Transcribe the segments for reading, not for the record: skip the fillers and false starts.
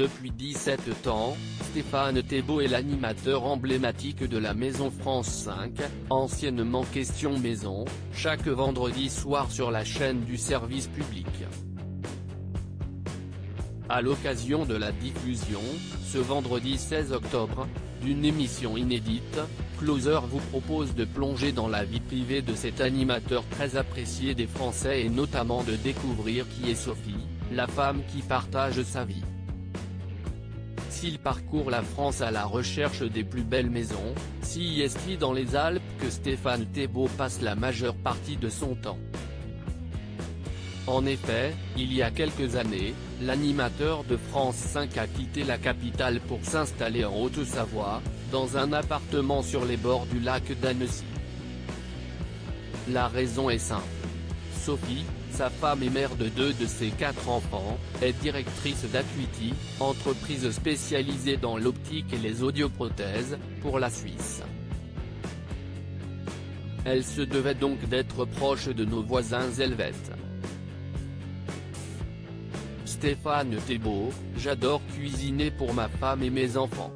Depuis 17 ans, Stéphane Thébault est l'animateur emblématique de la Maison France 5, anciennement Question Maison, chaque vendredi soir sur la chaîne du service public. À l'occasion de la diffusion, ce vendredi 16 octobre, d'une émission inédite, Closer vous propose de plonger dans la vie privée de cet animateur très apprécié des Français et notamment de découvrir qui est Sophie, la femme qui partage sa vie. S'il parcourt la France à la recherche des plus belles maisons, si est-il dans les Alpes que Stéphane Thébault passe la majeure partie de son temps. En effet, il y a quelques années, l'animateur de France 5 a quitté la capitale pour s'installer en Haute-Savoie, dans un appartement sur les bords du lac d'Annecy. La raison est simple. Sophie, sa femme et mère de 2 de ses 4 enfants, est directrice d'Acuity, entreprise spécialisée dans l'optique et les audioprothèses, pour la Suisse. Elle se devait donc d'être proche de nos voisins helvètes. Stéphane Thébault, j'adore cuisiner pour ma femme et mes enfants.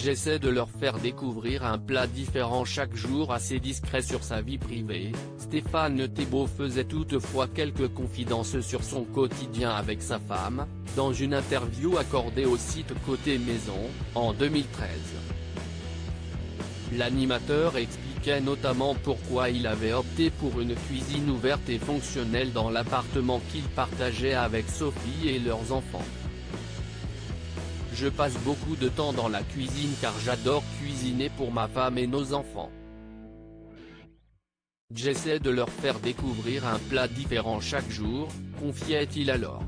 J'essaie de leur faire découvrir un plat différent chaque jour assez discret sur sa vie privée. Stéphane Thébault faisait toutefois quelques confidences sur son quotidien avec sa femme, dans une interview accordée au site Côté Maison, en 2013. L'animateur expliquait notamment pourquoi il avait opté pour une cuisine ouverte et fonctionnelle dans l'appartement qu'il partageait avec Sophie et leurs enfants. Je passe beaucoup de temps dans la cuisine car j'adore cuisiner pour ma femme et nos enfants. J'essaie de leur faire découvrir un plat différent chaque jour, confiait-il alors.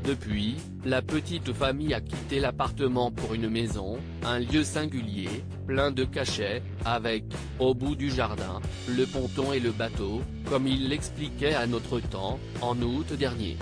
Depuis, la petite famille a quitté l'appartement pour une maison, un lieu singulier, plein de cachets, avec, au bout du jardin, le ponton et le bateau, comme il l'expliquait à Notre Temps, en août dernier.